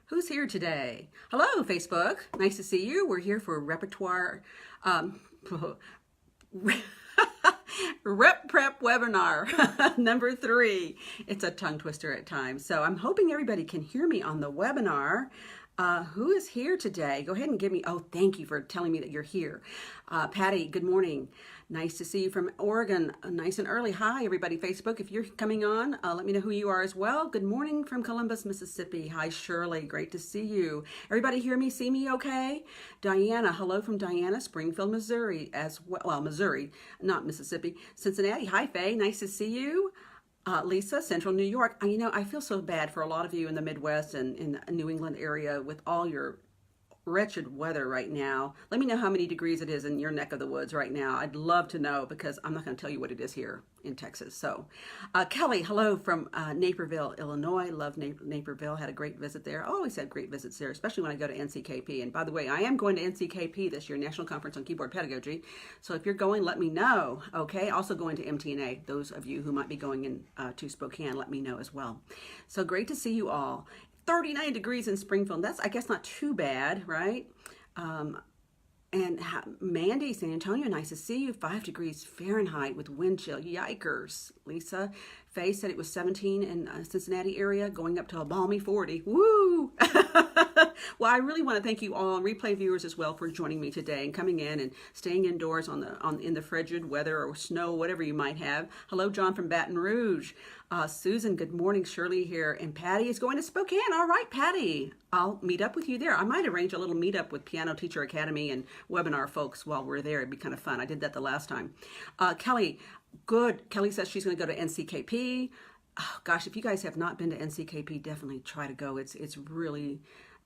Who's here today? Hello, Facebook. Nice to see you. We're here for repertoire, Rep Prep webinar number 3. It's a tongue twister at times. So I'm hoping everybody can hear me on the webinar. Who is here today? Go ahead and give me, oh, thank you for telling me that you're here. Patty, good morning. Nice to see you from Oregon, nice and early. Hi, everybody, Facebook. If you're coming on, let me know who you are as well. Good morning from Columbus, Mississippi. Hi, Shirley. Great to see you. Everybody hear me, see me okay? Diana, hello from Diana, Springfield, Missouri as well. Well, Missouri, not Mississippi. Cincinnati, hi, Faye. Nice to see you. Lisa, Central New York. You know, I feel so bad for a lot of you in the Midwest and in the New England area with all your wretched weather right now. Let me know how many degrees it is in your neck of the woods right now. I'd love to know because I'm not going to tell you what it is here in Texas. So Kelly, hello from Naperville, Illinois. Love Naperville. Had a great visit there. Always had great visits there, especially when I go to NCKP. And by the way, I am going to NCKP this year, National Conference on Keyboard Pedagogy. So if you're going, let me know. Okay. Also going to MTNA. Those of you who might be going in to Spokane, let me know as well. So great to see you all. 39 degrees in Springfield. That's, I guess, not too bad, right? And Mandy, San Antonio, nice to see you. 5 degrees Fahrenheit with wind chill. Yikers. Lisa, Faye said it was 17 in Cincinnati area, going up to a balmy 40. Woo! Well, I really want to thank you all, replay viewers as well, for joining me today and coming in and staying indoors in the frigid weather or snow, whatever you might have. Hello, John from Baton Rouge. Susan, good morning. Shirley here. And Patty is going to Spokane. All right, Patty. I'll meet up with you there. I might arrange a little meetup with Piano Teacher Academy and webinar folks while we're there. It'd be kind of fun. I did that the last time. Kelly, good. Kelly says she's going to go to NCKP. Oh, gosh, if you guys have not been to NCKP, definitely try to go. It's really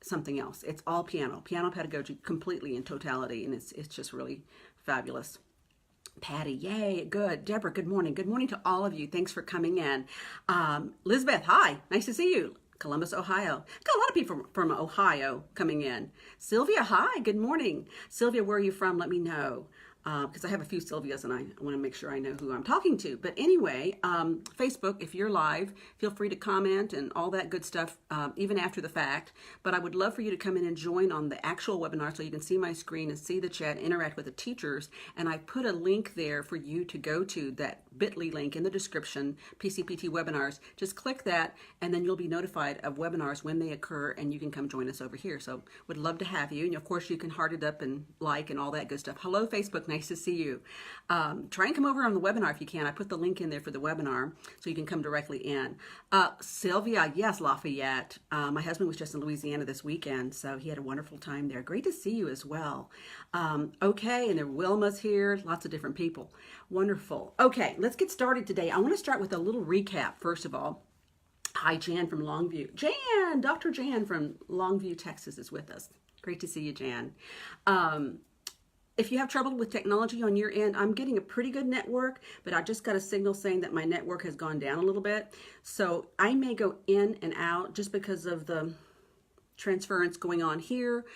something else. It's all piano pedagogy completely in totality, and it's just really fabulous. Patty, yay, good. Deborah, good morning. Good morning to all of you. Thanks for coming in. Elizabeth, hi, nice to see you. Columbus, Ohio. Got a lot of people from Ohio coming in. Sylvia, hi, good morning. Sylvia, where are you from? Let me know. Because I have a few Sylvias and I want to make sure I know who I'm talking to. But anyway, Facebook, if you're live, feel free to comment and all that good stuff, even after the fact. But I would love for you to come in and join on the actual webinar so you can see my screen and see the chat, interact with the teachers. And I put a link there for you to go to, that bit.ly link in the description, PCPT webinars. Just click that and then you'll be notified of webinars when they occur and you can come join us over here. So would love to have you. And of course you can heart it up and like and all that good stuff. Hello, Facebook. Nice to see you. Try and come over on the webinar if you can. I put the link in there for the webinar so you can come directly in. Sylvia, yes, Lafayette. My husband was just in Louisiana this weekend, so he had a wonderful time there. Great to see you as well. Okay, and there Wilma's here. Lots of different people. Wonderful. Okay, let's get started today. I want to start with a little recap, first of all. Hi, Jan from Longview. Jan, Dr. Jan from Longview, Texas is with us. Great to see you, Jan. If you have trouble with technology on your end, I'm getting a pretty good network, but I just got a signal saying that my network has gone down a little bit. So I may go in and out just because of the transference going on here.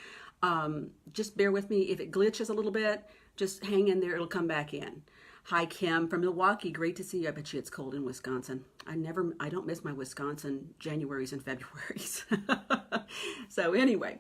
Just bear with me. If it glitches a little bit, just hang in there. It'll come back in. Hi, Kim from Milwaukee. Great to see you. I bet you it's cold in Wisconsin. I don't miss my Wisconsin Januaries and Februaries. So anyway,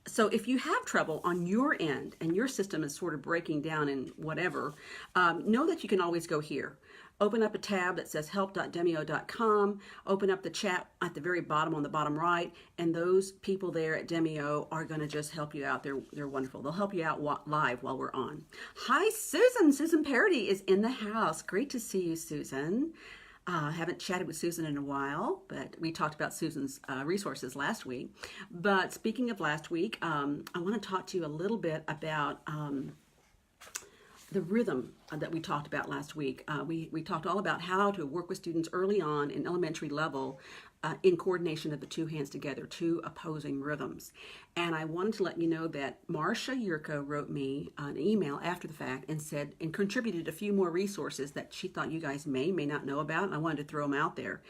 so if you have trouble on your end and your system is sort of breaking down and whatever, know that you can always go here. Open up a tab that says help.demio.com, open up the chat at the very bottom on the bottom right, and those people there at Demio are going to just help you out. They're wonderful. They'll help you out live while we're on. Hi, Susan. Susan Parody is in the house. Great to see you, Susan. Haven't chatted with Susan in a while, but we talked about Susan's resources last week. But speaking of last week, I want to talk to you a little bit about the rhythm that we talked about last week. We talked all about how to work with students early on in elementary level in coordination of the two hands together, two opposing rhythms. And I wanted to let you know that Marcia Yurko wrote me an email after the fact and said, and contributed a few more resources that she thought you guys may not know about, and I wanted to throw them out there.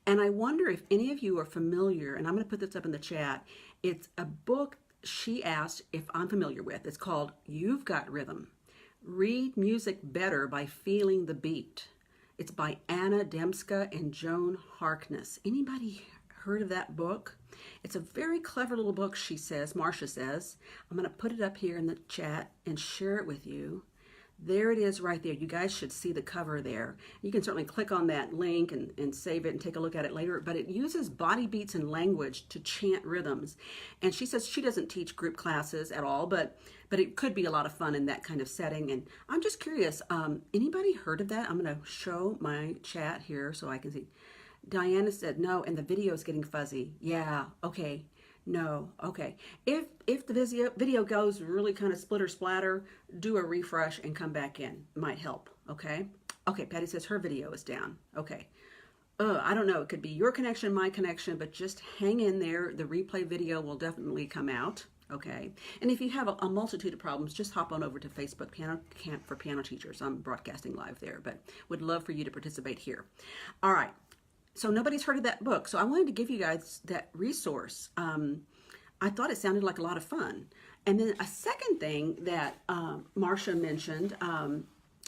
And I wonder if any of you are familiar, and I'm going to put this up in the chat. It's a book she asked if I'm familiar with. It's called You've Got Rhythm. Read Music Better by Feeling the Beat. It's by Anna Demska and Joan Harkness. Anybody heard of that book? It's a very clever little book, she says, Marcia says. I'm going to put it up here in the chat and share it with you. There it is right there. You guys should see the cover there. You can certainly click on that link and save it and take a look at it later, but it uses body beats and language to chant rhythms. And she says she doesn't teach group classes at all, but it could be a lot of fun in that kind of setting. And I'm just curious, anybody heard of that? I'm going to show my chat here so I can see. Diana said no, and the video is getting fuzzy. Yeah, okay. No, okay. If the video goes really kind of splitter splatter, do a refresh and come back in. Might help, okay? Okay, Patty says her video is down. Okay. I don't know. It could be your connection, my connection, but just hang in there. The replay video will definitely come out, okay? And if you have a multitude of problems, just hop on over to Facebook Piano Camp for Piano Teachers. I'm broadcasting live there, but would love for you to participate here. All right. So nobody's heard of that book. So I wanted to give you guys that resource. I thought it sounded like a lot of fun. And then a second thing that Marcia mentioned,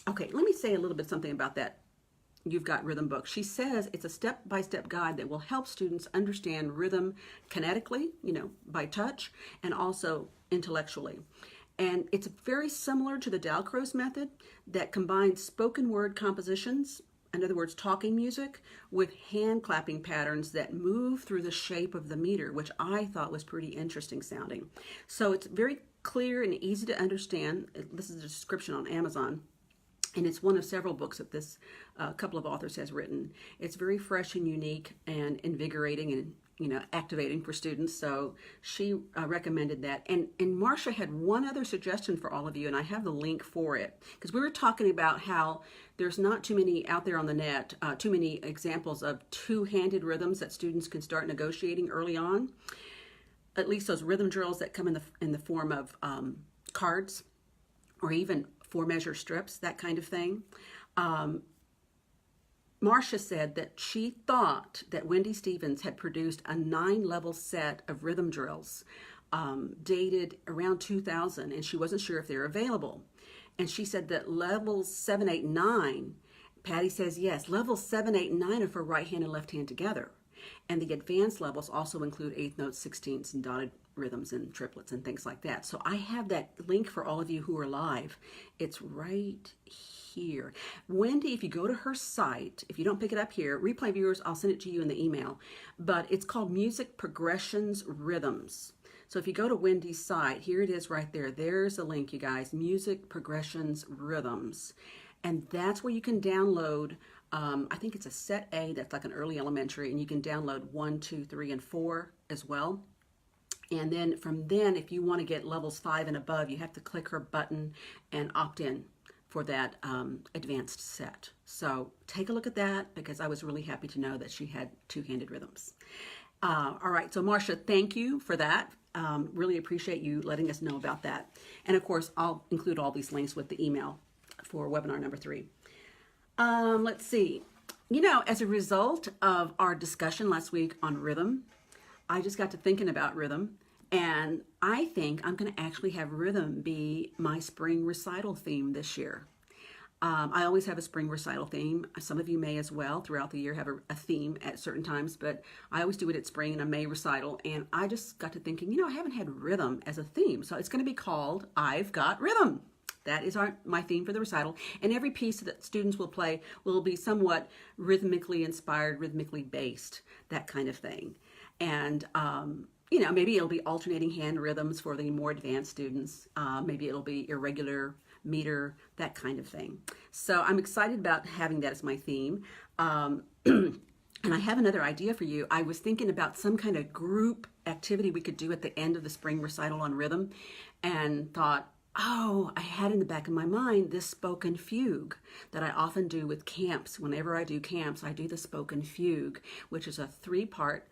okay, let me say a little bit something about that You've Got Rhythm book. She says it's a step-by-step guide that will help students understand rhythm kinetically, by touch, and also intellectually. And it's very similar to the Dalcroze method that combines spoken word compositions, in other words, talking music, with hand clapping patterns that move through the shape of the meter, which I thought was pretty interesting sounding. So it's very clear and easy to understand. This is a description on Amazon, and it's one of several books that this couple of authors has written. It's very fresh and unique and invigorating and activating for students. So she recommended that. And Marcia had one other suggestion for all of you, and I have the link for it, because we were talking about how there's not too many out there on the net, too many examples of two-handed rhythms that students can start negotiating early on. At least those rhythm drills that come in the form of cards or even 4-measure strips, that kind of thing. Marcia said that she thought that Wendy Stevens had produced a 9-level set of rhythm drills dated around 2000, and she wasn't sure if they're available. And she said that levels 7, 8, 9, Patty says yes, levels 7, 8, and 9 are for right hand and left hand together. And the advanced levels also include 8th notes, 16ths, and dotted rhythms and triplets and things like that. So I have that link for all of you who are live. It's right here. Wendy, if you go to her site, if you don't pick it up here, replay viewers, I'll send it to you in the email, but it's called Music Progressions Rhythms. So if you go to Wendy's site, here it is right there. There's a link, you guys, Music Progressions Rhythms. And that's where you can download, I think it's a set A, that's like an early elementary, and you can download 1, 2, 3, and 4 as well. And then from then, if you want to get levels 5 and above, you have to click her button and opt in for that advanced set. So take a look at that, because I was really happy to know that she had two-handed rhythms. All right, so Marcia, thank you for that. Really appreciate you letting us know about that. And of course, I'll include all these links with the email for webinar number 3. Let's see. As a result of our discussion last week on rhythm, I just got to thinking about rhythm, and I think I'm going to actually have rhythm be my spring recital theme this year. I always have a spring recital theme. Some of you may as well throughout the year have a theme at certain times, but I always do it at spring and a May recital. And I just got to thinking, I haven't had rhythm as a theme. So it's going to be called I've Got Rhythm. That is my theme for the recital. And every piece that students will play will be somewhat rhythmically inspired, rhythmically based, that kind of thing. And, maybe it'll be alternating hand rhythms for the more advanced students. Maybe it'll be irregular meter, that kind of thing. So I'm excited about having that as my theme. And I have another idea for you. I was thinking about some kind of group activity we could do at the end of the spring recital on rhythm, and thought, oh, I had in the back of my mind this spoken fugue that I often do with camps. Whenever I do camps, I do the spoken fugue, which is a 3-part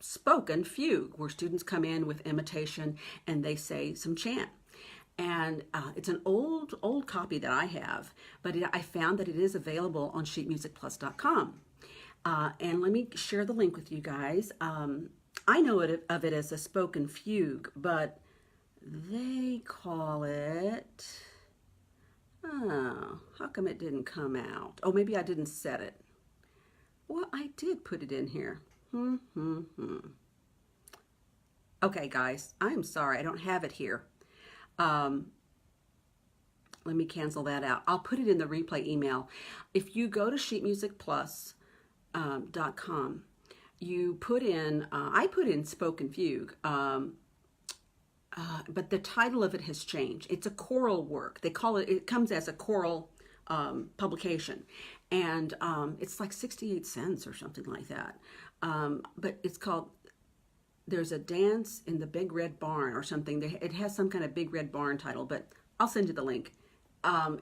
spoken fugue where students come in with imitation and they say some chant. And it's an old copy that I have, but I found that it is available on sheetmusicplus.com. And let me share the link with you guys. I know of it as a spoken fugue, but they call it, how come it didn't come out? Oh, maybe I didn't set it. Well, I did put it in here. Okay, guys, I'm sorry. I don't have it here. Let me cancel that out. I'll put it in the replay email. If you go to sheetmusicplus.com, you put in, I put in Spoken Fugue, but the title of it has changed. It's a choral work. They call it, it comes as a choral publication. And it's like 68 cents or something like that. But it's called There's a Dance in the Big Red Barn or something. It has some kind of Big Red Barn title, but I'll send you the link.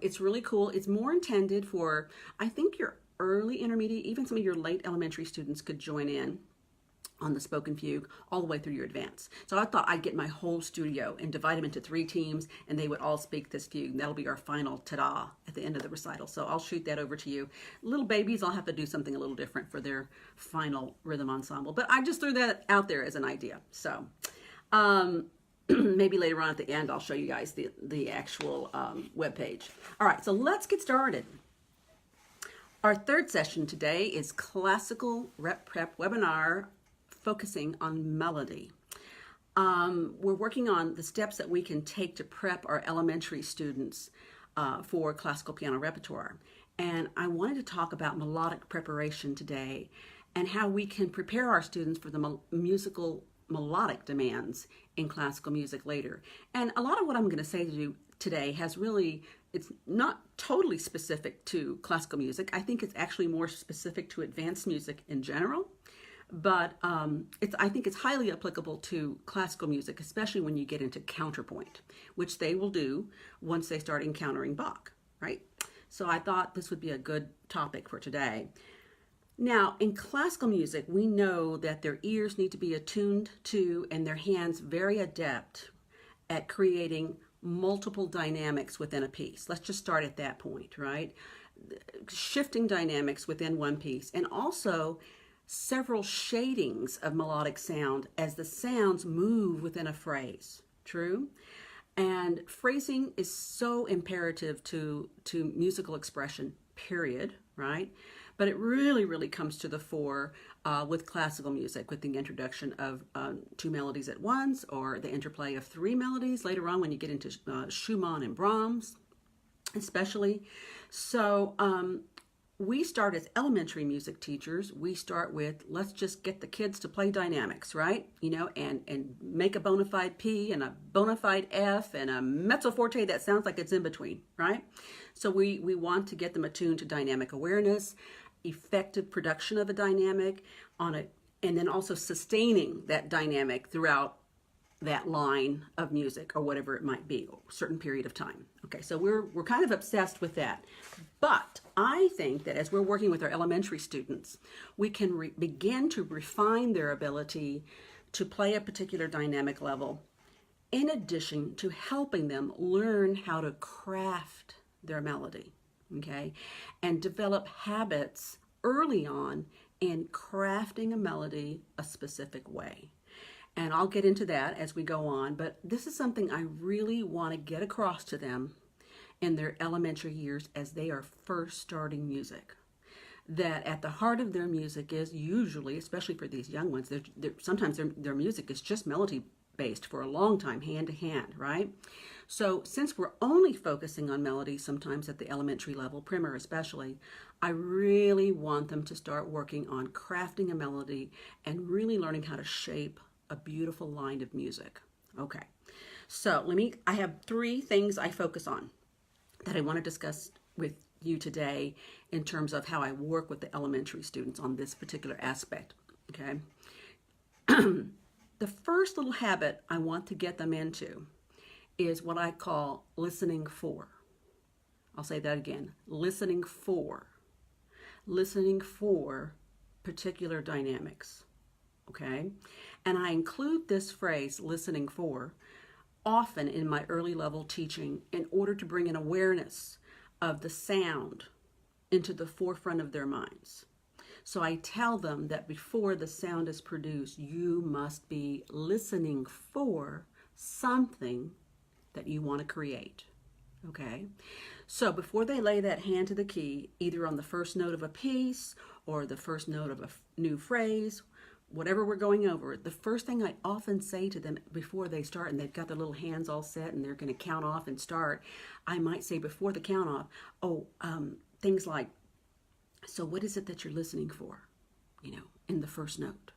It's really cool. It's more intended for, I think, your early intermediate, even some of your late elementary students could join in on the spoken fugue all the way through your advance. So I thought I'd get my whole studio and divide them into 3 teams, and they would all speak this fugue. And that'll be our final ta-da at the end of the recital. So I'll shoot that over to you. Little babies, I'll have to do something a little different for their final rhythm ensemble. But I just threw that out there as an idea. So maybe later on at the end, I'll show you guys the actual webpage. All right, so let's get started. Our third session today is Classical Rep Prep Webinar focusing on melody. We're working on the steps that we can take to prep our elementary students for classical piano repertoire. And I wanted to talk about melodic preparation today and how we can prepare our students for the musical melodic demands in classical music later. And a lot of what I'm going to say to you today has really, it's not totally specific to classical music. I think it's actually more specific to advanced music in general. But I think it's highly applicable to classical music, especially when you get into counterpoint, which they will do once they start encountering Bach, right? So I thought this would be a good topic for today. Now, in classical music, we know that their ears need to be attuned to and their hands very adept at creating multiple dynamics within a piece. Let's just start at that point, right? Shifting dynamics within one piece, and also several shadings of melodic sound as the sounds move within a phrase. True? And phrasing is so imperative to musical expression, period, right? But it really, really comes to the fore with classical music, with the introduction of 2 melodies at once, or the interplay of 3 melodies later on when you get into Schumann and Brahms, especially. So we start as elementary music teachers, we start with, let's just get the kids to play dynamics, right? You know, and make a bona fide P and a bona fide F and a mezzo forte that sounds like it's in between, right? So we want to get them attuned to dynamic awareness, effective production of a dynamic on it, and then also sustaining that dynamic throughout that line of music or whatever it might be, a certain period of time. Okay, so we're kind of obsessed with that. But I think that as we're working with our elementary students, we can begin to refine their ability to play a particular dynamic level, in addition to helping them learn how to craft their melody, okay, and develop habits early on in crafting a melody a specific way. And I'll get into that as we go on, but this is something I really want to get across to them in their elementary years as they are first starting music. That at the heart of their music is usually, especially for these young ones, sometimes their music is just melody based for a long time, hand to hand, right? So since we're only focusing on melody sometimes at the elementary level, primer especially, I really want them to start working on crafting a melody and really learning how to shape a beautiful line of music. Okay, so I have 3 things I focus on that I want to discuss with you today in terms of how I work with the elementary students on this particular aspect, okay? The first little habit I want to get them into is what I call listening for. I'll say that again, listening for particular dynamics, okay? And I include this phrase, listening for, often in my early level teaching in order to bring an awareness of the sound into the forefront of their minds. So I tell them that before the sound is produced, you must be listening for something that you want to create, okay? So before they lay that hand to the key, either on the first note of a piece or the first note of a new phrase, whatever we're going over, the first thing I often say to them before they start, and they've got their little hands all set and they're going to count off and start, I might say before the count off, things like, so what is it that you're listening for, in the first note?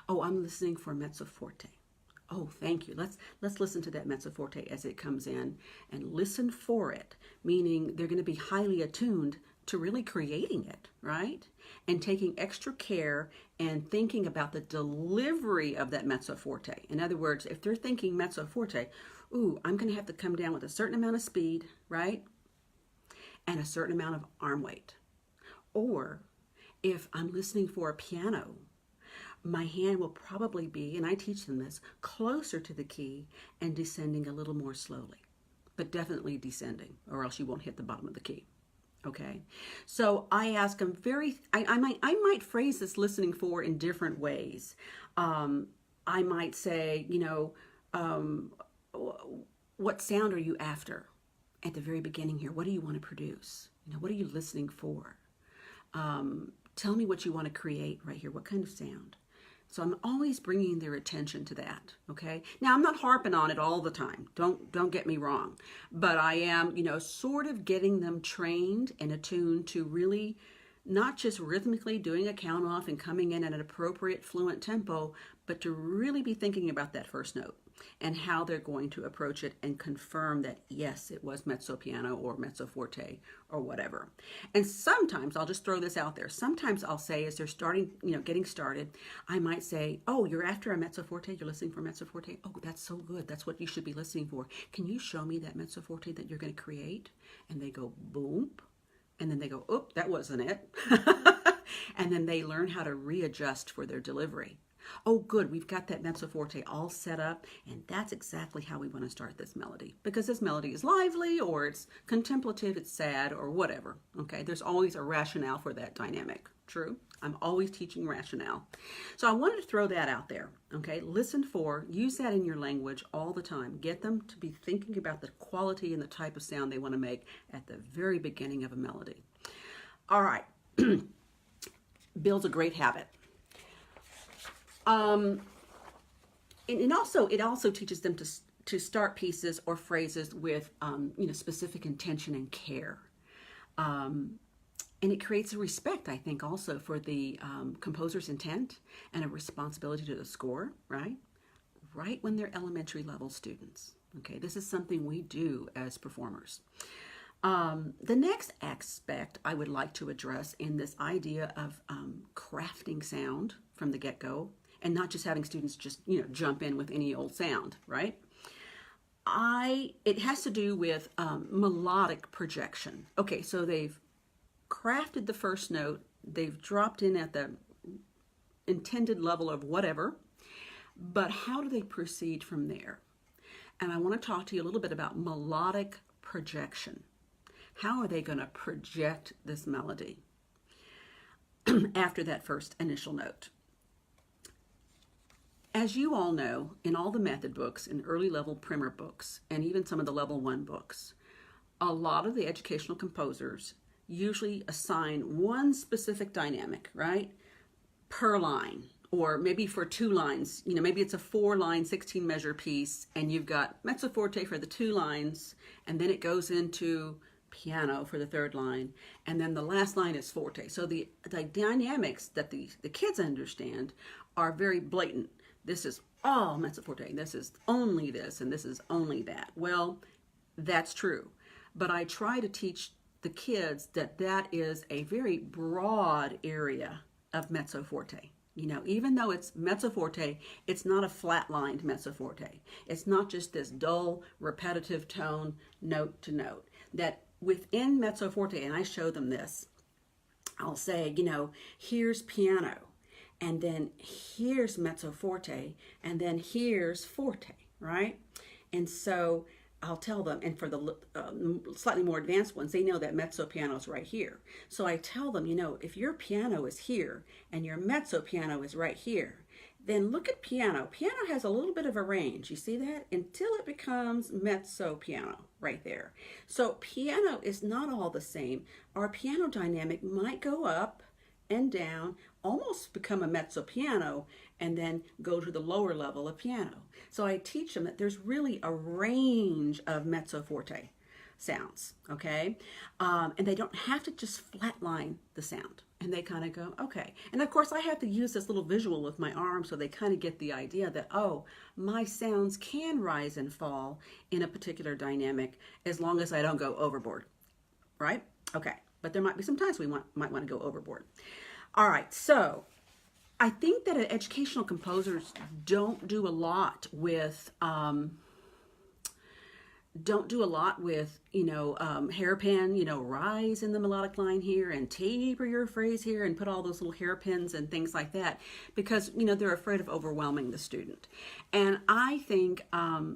Oh, I'm listening for mezzo forte. Oh, thank you. Let's listen to that mezzo forte as it comes in and listen for it, meaning they're going to be highly attuned to really creating it, right? And taking extra care and thinking about the delivery of that mezzo forte. In other words, if they're thinking mezzo forte, ooh, I'm going to have to come down with a certain amount of speed, right? And a certain amount of arm weight. Or if I'm listening for a piano, my hand will probably be, and I teach them this, closer to the key and descending a little more slowly, but definitely descending, or else you won't hit the bottom of the key. Okay, so I ask them I might phrase this listening for in different ways. I might say, what sound are you after at the very beginning here? What do you want to produce? What are you listening for? Tell me what you want to create right here. What kind of sound? So I'm always bringing their attention to that, okay? Now, I'm not harping on it all the time. Don't get me wrong. But I am, sort of getting them trained and attuned to really not just rhythmically doing a count off and coming in at an appropriate fluent tempo, but to really be thinking about that first note and how they're going to approach it and confirm that, yes, it was mezzo piano or mezzo forte or whatever. And sometimes, I'll just throw this out there, sometimes I'll say as they're starting, getting started, I might say, oh, you're after a mezzo forte, you're listening for mezzo forte? Oh, that's so good. That's what you should be listening for. Can you show me that mezzo forte that you're going to create? And they go, boom. And then they go, oop, that wasn't it. And then they learn how to readjust for their delivery. Oh, good, we've got that mezzo forte all set up, and that's exactly how we want to start this melody. Because this melody is lively, or it's contemplative, it's sad, or whatever, okay? There's always a rationale for that dynamic, true? I'm always teaching rationale. So I wanted to throw that out there, okay? Listen for, use that in your language all the time. Get them to be thinking about the quality and the type of sound they want to make at the very beginning of a melody. All right, builds a great habit. And it also teaches them to start pieces or phrases with specific intention and care, and it creates a respect, I think, also for the composer's intent and a responsibility to the score. Right when they're elementary level students. Okay, this is something we do as performers. The next aspect I would like to address in this idea of crafting sound from the get-go. And not just having students just, jump in with any old sound, right? It has to do with melodic projection. Okay, so they've crafted the first note, they've dropped in at the intended level of whatever, but how do they proceed from there? And I want to talk to you a little bit about melodic projection. How are they going to project this melody after that first initial note? As you all know, in all the method books, in early level primer books, and even some of the level 1 books, a lot of the educational composers usually assign one specific dynamic, right, per line, or maybe for 2 lines. Maybe it's a 4-line 16 measure piece, and you've got mezzo forte for the 2 lines, and then it goes into piano for the 3rd line, and then the last line is forte. So the dynamics that the kids understand are very blatant. This is all mezzo forte, this is only this, and this is only that. Well, that's true. But I try to teach the kids that that is a very broad area of mezzo forte. Even though it's mezzo forte, it's not a flat-lined mezzo forte. It's not just this dull, repetitive tone, note to note. That within mezzo forte, and I show them this, I'll say, here's piano. And then here's mezzo forte, and then here's forte, right? And so I'll tell them, and for the slightly more advanced ones, they know that mezzo piano is right here. So I tell them, if your piano is here and your mezzo piano is right here, then look at piano. Piano has a little bit of a range, you see that? Until it becomes mezzo piano right there. So piano is not all the same. Our piano dynamic might go up and down, almost become a mezzo piano, and then go to the lower level of piano. So I teach them that there's really a range of mezzo forte sounds, okay? And they don't have to just flatline the sound. And they kind of go, okay. And of course, I have to use this little visual with my arm so they kind of get the idea that, oh, my sounds can rise and fall in a particular dynamic as long as I don't go overboard, right? Okay, but there might be some times we might want to go overboard. All right, so I think that educational composers don't do a lot with hairpin, rise in the melodic line here and taper your phrase here and put all those little hairpins and things like that, because, they're afraid of overwhelming the student. And I think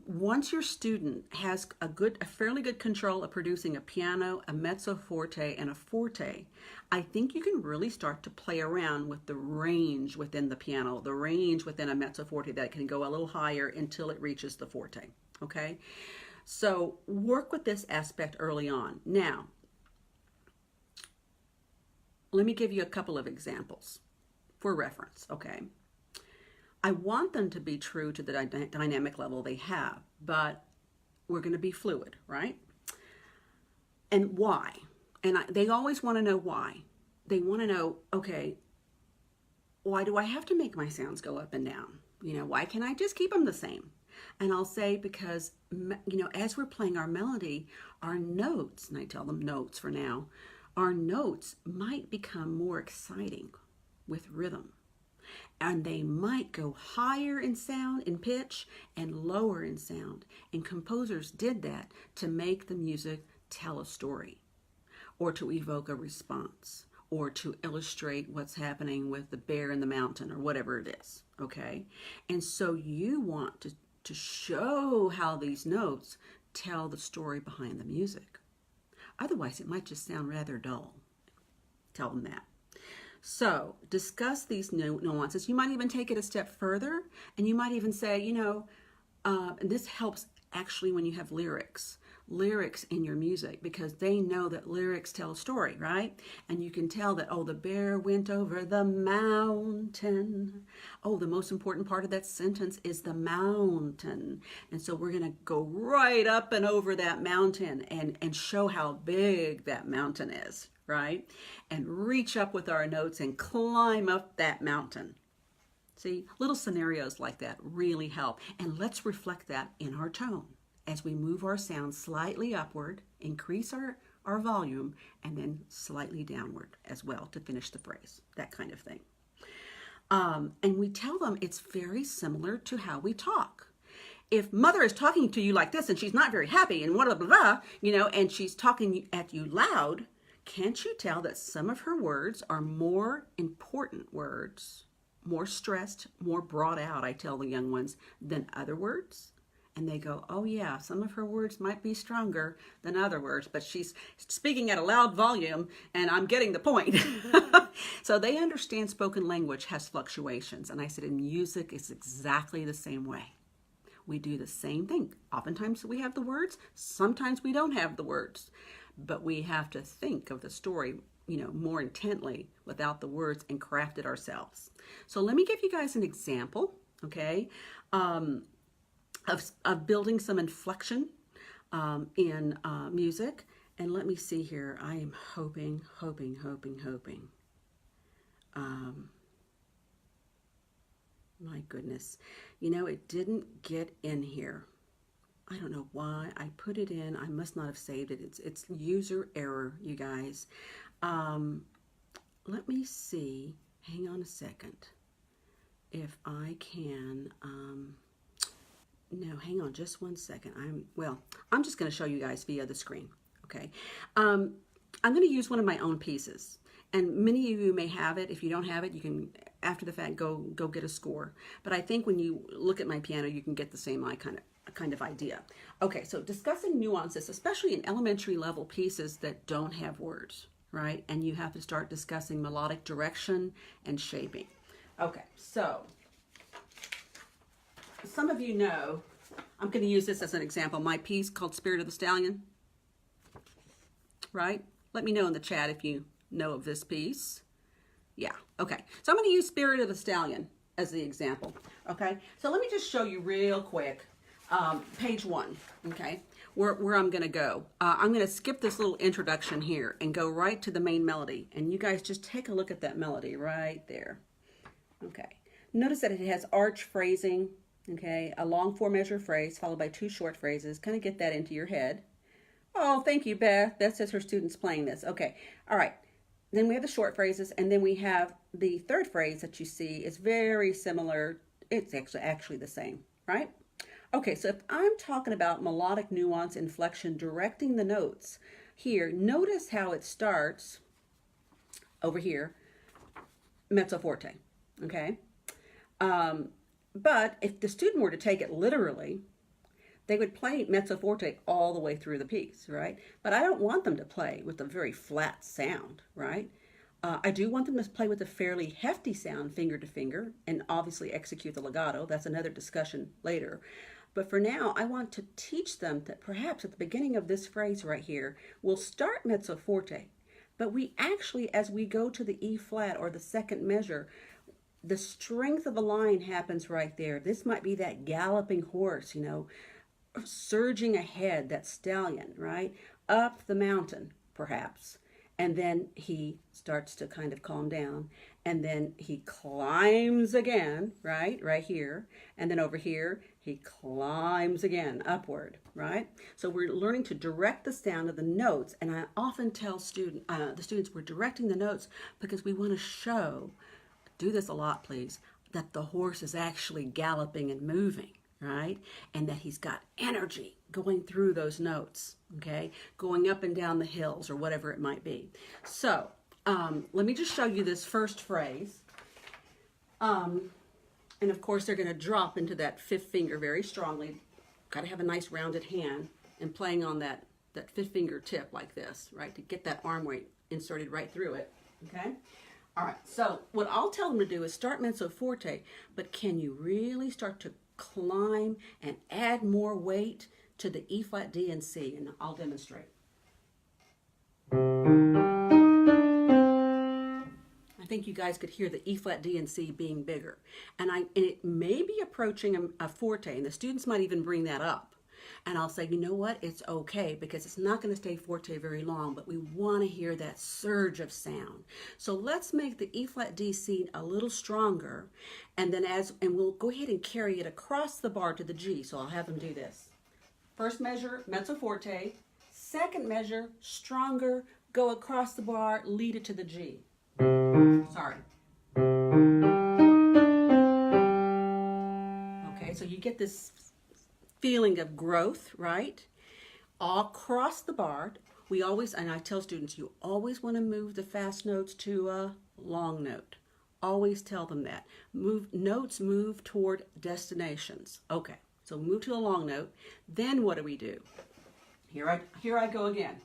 once your student has a fairly good control of producing a piano, a mezzo forte, and a forte, I think you can really start to play around with the range within the piano, the range within a mezzo forte that can go a little higher until it reaches the forte, okay? So work with this aspect early on. Now, let me give you a couple of examples for reference, okay? I want them to be true to the dynamic level they have, but we're going to be fluid, right? And why? And they always want to know why. They want to know, okay, why do I have to make my sounds go up and down? Why can't I just keep them the same? And I'll say, because, as we're playing our melody, our notes, and I tell them notes for now, our notes might become more exciting with rhythm. And they might go higher in sound, in pitch, and lower in sound. And composers did that to make the music tell a story, or to evoke a response, or to illustrate what's happening with the bear in the mountain, or whatever it is, okay? And so you want to show how these notes tell the story behind the music. Otherwise, it might just sound rather dull. Tell them that. So discuss these nuances. You might even take it a step further, and you might even say, and this helps actually when you have lyrics in your music, because they know that lyrics tell a story, right? And you can tell that, oh, the bear went over the mountain. Oh, the most important part of that sentence is the mountain. And so we're going to go right up and over that mountain and show how big that mountain is, right? And reach up with our notes and climb up that mountain. See, little scenarios like that really help. And let's reflect that in our tone as we move our sound slightly upward, increase our volume, and then slightly downward as well to finish the phrase, that kind of thing. And we tell them it's very similar to how we talk. If mother is talking to you like this and she's not very happy and blah, blah, blah, and she's talking at you loud, can't you tell that some of her words are more important words, more stressed, more brought out, I tell the young ones, than other words? And they go, oh yeah, some of her words might be stronger than other words, but she's speaking at a loud volume and I'm getting the point. So they understand spoken language has fluctuations. And I said, in music, it's exactly the same way. We do the same thing. Oftentimes we have the words, sometimes we don't have the words, but we have to think of the story, more intently without the words and craft it ourselves. So let me give you guys an example, okay? Of building some inflection in music. And let me see here. I am hoping. My goodness. It didn't get in here. I don't know why. I put it in. I must not have saved it. It's user error, you guys. Let me see. Hang on a second. If I can... No, hang on just one second. I'm just going to show you guys via the screen, okay? I'm going to use one of my own pieces, and many of you may have it. If you don't have it, you can, after the fact, go get a score. But I think when you look at my piano, you can get the same kind of idea. Okay, so discussing nuances, especially in elementary level pieces that don't have words, right? And you have to start discussing melodic direction and shaping. Okay, so... some of you know, I'm going to use this as an example, my piece called Spirit of the Stallion, right? Let me know in the chat if you know of this piece. Yeah, okay. So I'm going to use Spirit of the Stallion, as the example. Okay, so let me just show you real quick. Page 1, okay, where I'm going to go. I'm going to skip this little introduction here and go right to the main melody. And you guys just take a look at that melody right there. Okay, notice that it has arch phrasing, okay, a long 4-measure phrase followed by 2 short phrases. Kind of get that into your head. Oh, thank you, Beth. That says her student's playing this. Okay, all right. Then we have the short phrases, and then we have the third phrase that you see is very similar. It's actually the same, right? Okay, so if I'm talking about melodic nuance, inflection, directing the notes, here, notice how it starts over here, mezzo forte, okay? But if the student were to take it literally, they would play mezzo forte all the way through the piece, right? But I don't want them to play with a very flat sound, right? I do want them to play with a fairly hefty sound, finger to finger, and obviously execute the legato. That's another discussion later. But for now, I want to teach them that perhaps at the beginning of this phrase right here, we'll start mezzo forte, but we actually, as we go to the E flat or the second measure, the strength of the line happens right there. This might be that galloping horse, you know, surging ahead, that stallion, right? Up the mountain, perhaps. And then he starts to kind of calm down. And then he climbs again, right? Right here. And then over here, he climbs again, upward, right? So we're learning to direct the sound of the notes. And I often tell the students we're directing the notes because we want to show, do this a lot, please, that the horse is actually galloping and moving, right? And that he's got energy going through those notes, okay? Going up and down the hills or whatever it might be. So let me just show you this first phrase. And of course, they're going to drop into that 5th finger very strongly. Got to have a nice rounded hand and playing on that 5th finger tip like this, right? To get that arm weight inserted right through it, okay? All right, so what I'll tell them to do is start mezzo forte, but can you really start to climb and add more weight to the E flat, D, and C? And I'll demonstrate. I think you guys could hear the E flat, D, and C being bigger. And it may be approaching a forte, and the students might even bring that up. And I'll say, you know what, it's okay because it's not going to stay forte very long, but we want to hear that surge of sound. So let's make the E flat, D, C a little stronger, and then we'll go ahead and carry it across the bar to the G. So I'll have them do this. First measure, mezzo forte. Second measure, stronger, go across the bar, lead it to the G. Sorry. Okay, so you get this feeling of growth, right? All across the bar. We always, and I tell students, you always want to move the fast notes to a long note. Always tell them that. Notes move toward destinations. Okay, so move to a long note. Then what do we do? Here I go again.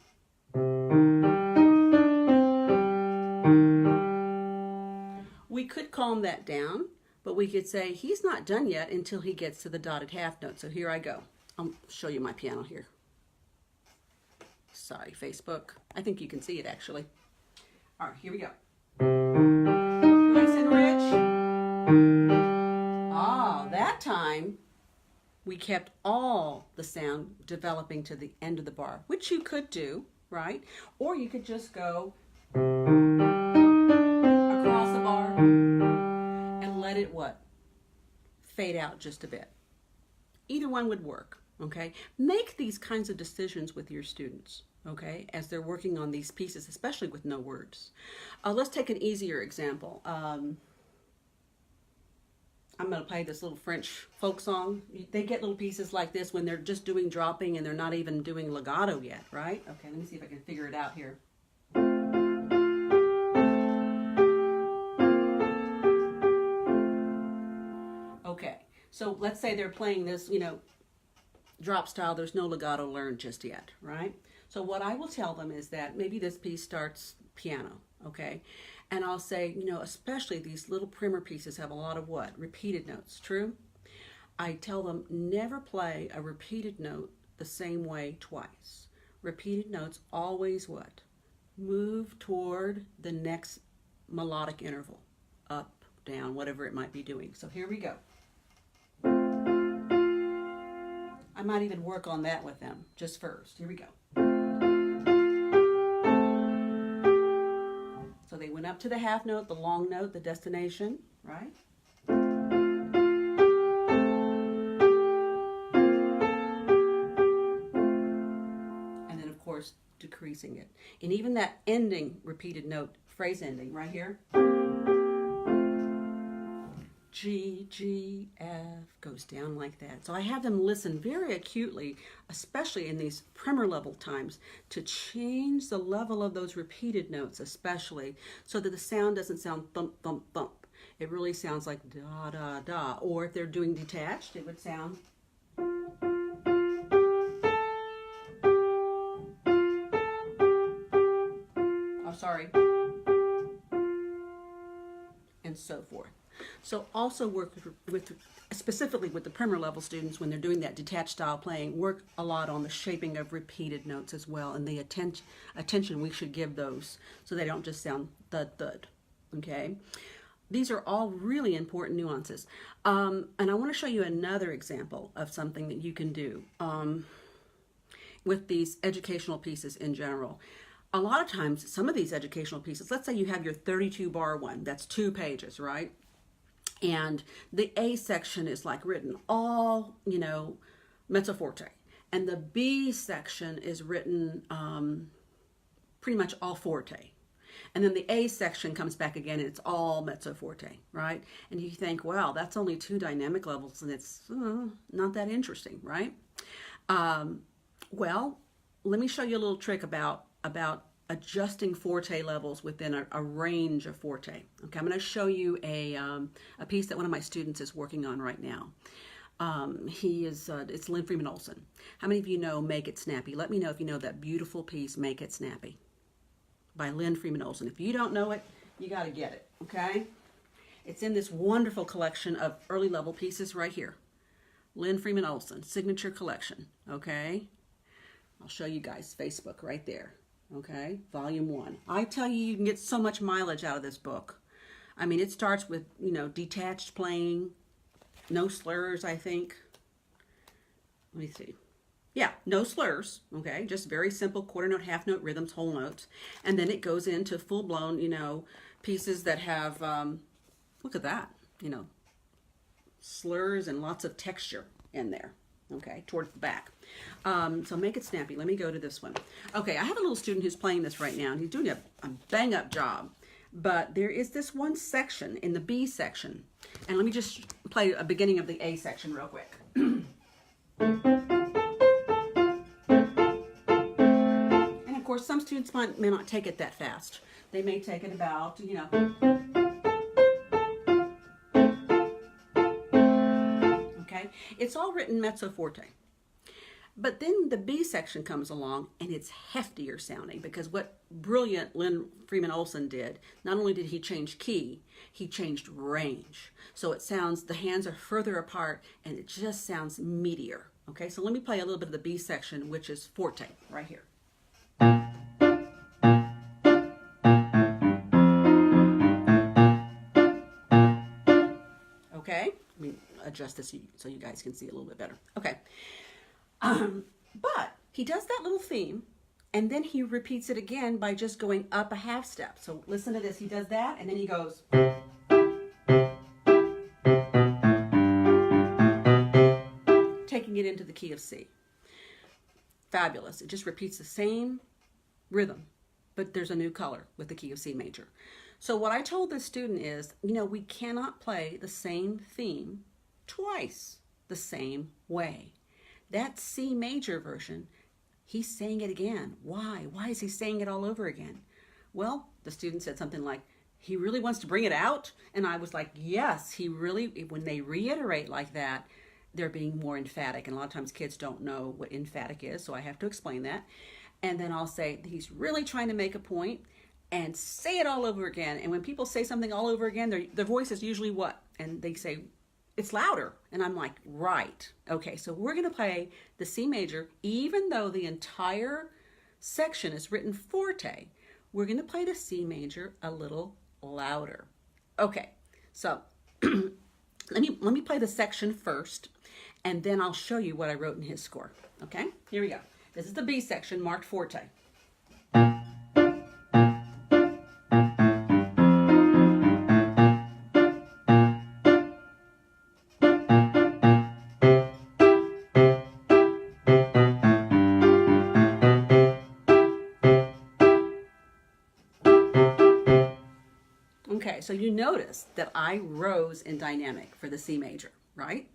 We could calm that down, but we could say he's not done yet until he gets to the dotted half note. So here I go. I'll show you my piano here. Sorry, Facebook. I think you can see it actually. All right, here we go. Nice and rich. Ah, that time we kept all the sound developing to the end of the bar, which you could do, right? Or you could just go across the bar and let it what? Fade out just a bit. Either one would work, okay? Make these kinds of decisions with your students, okay, as they're working on these pieces, especially with no words. Let's take an easier example. I'm going to play this little French folk song. They get little pieces like this when they're just doing dropping and they're not even doing legato yet, right? Okay, let me see if I can figure it out here. Okay, so let's say they're playing this, you know, drop style. There's no legato learned just yet, right? So what I will tell them is that maybe this piece starts piano, okay? And I'll say, you know, especially these little primer pieces have a lot of what? Repeated notes, true? I tell them never play a repeated note the same way twice. Repeated notes always what? Move toward the next melodic interval. Up, down, whatever it might be doing. So here we go. I might even work on that with them just first. Here we go. So they went up to the half note, the long note, the destination, right? And then, of course, decreasing it. And even that ending repeated note, phrase ending right here. G, G, F goes down like that. So I have them listen very acutely, especially in these primer level times, to change the level of those repeated notes, especially so that the sound doesn't sound thump, thump, thump. It really sounds like da, da, da. Or if they're doing detached, it would sound. Oh, sorry. And so forth. So also work with specifically with the primer level students when they're doing that detached style playing, work a lot on the shaping of repeated notes as well, and the attention we should give those so they don't just sound thud thud. Okay, these are all really important nuances, and I want to show you another example of something that you can do with these educational pieces in general. A lot of times, some of these educational pieces, let's say you have your 32 bar one, that's 2 pages, right? And the A section is like written all, mezzo forte. And the B section is written pretty much all forte. And then the A section comes back again and it's all mezzo forte, right? And you think, wow, that's only 2 dynamic levels and it's not that interesting, right? Well, let me show you a little trick about adjusting forte levels within a range of forte. Okay, I'm going to show you a piece that one of my students is working on right now. It's Lynn Freeman Olson. How many of you know Make It Snappy? Let me know if you know that beautiful piece, Make It Snappy, by Lynn Freeman Olson. If you don't know it, you got to get it, okay? It's in this wonderful collection of early level pieces right here. Lynn Freeman Olson, Signature Collection, okay? I'll show you guys Facebook right there. Okay, volume 1. I tell you, you can get so much mileage out of this book. I mean, it starts with, detached playing, no slurs, I think. Let me see. Yeah, no slurs, okay, just very simple quarter note, half note rhythms, whole notes. And then it goes into full-blown, pieces that have, look at that, slurs and lots of texture in there. Okay, towards the back. So Make It Snappy. Let me go to this one. Okay, I have a little student who's playing this right now, and he's doing a bang-up job. But there is this one section in the B section. And let me just play a beginning of the A section real quick. And of course, some students may not take it that fast. They may take it about, It's all written mezzo forte. But then the B section comes along and it's heftier sounding because what brilliant Lynn Freeman Olson did, not only did he change key, he changed range. So it sounds, the hands are further apart and it just sounds meatier. Okay, so let me play a little bit of the B section, which is forte right here. Okay, let me adjust this so you guys can see a little bit better. Okay. But he does that little theme and then he repeats it again by just going up a half step. So listen to this. He does that and then he goes. Taking it into the key of C. Fabulous. It just repeats the same rhythm, but there's a new color with the key of C major. So what I told this student is, we cannot play the same theme twice the same way. That C major version, he's saying it again. Why? Why is he saying it all over again? Well, the student said something like, he really wants to bring it out. And I was like, yes, he really, when they reiterate like that, they're being more emphatic. And a lot of times kids don't know what emphatic is, so I have to explain that. And then I'll say, he's really trying to make a point and say it all over again. And when people say something all over again, their voice is usually what? And they say, it's louder. And I'm like, right. Okay, so we're going to play the C major, even though the entire section is written forte, we're going to play the C major a little louder. Okay, So let me play the section first, and then I'll show you what I wrote in his score. Okay, here we go. This is the B section, marked forte. Okay, so you notice that I rose in dynamic for the C major, right?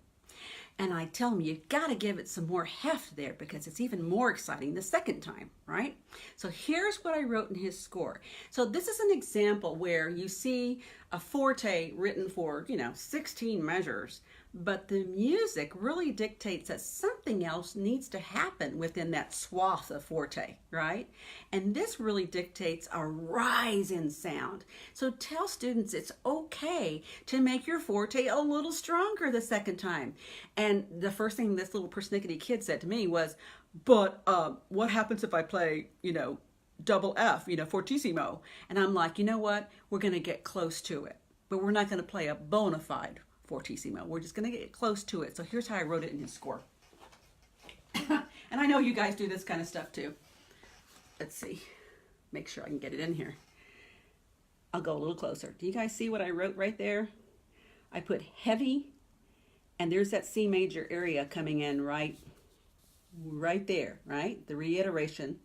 And I tell him, you got to give it some more heft there because it's even more exciting the second time, right? So here's what I wrote in his score. So this is an example where you see a forte written for, 16 measures, but the music really dictates that something else needs to happen within that swath of forte, right? And this really dictates a rise in sound. So tell students it's okay to make your forte a little stronger the second time. And the first thing this little persnickety kid said to me was, but what happens if I play, double F, fortissimo? And I'm like, you know what? We're going to get close to it, but we're not going to play a bona fide fortissimo. We're just going to get close to it. So here's how I wrote it in his score. And I know you guys do this kind of stuff too. Let's see. Make sure I can get it in here. I'll go a little closer. Do you guys see what I wrote right there? I put heavy, and there's that C major area coming in right there, right? The reiteration.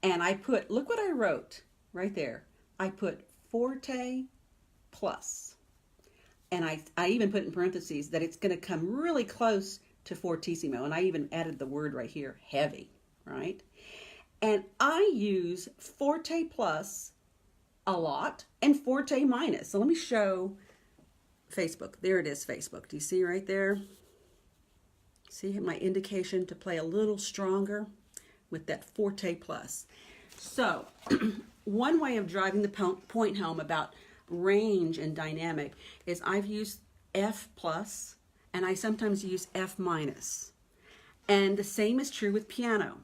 And I put, look what I wrote right there. I put forte plus. And I even put in parentheses that it's going to come really close to fortissimo. And I even added the word right here, heavy, right? And I use forte plus a lot and forte minus. So let me show Facebook. There it is, Facebook. Do you see right there? See my indication to play a little stronger with that forte plus. So one way of driving the point home about range and dynamic is I've used F plus, and I sometimes use F minus. And the same is true with piano.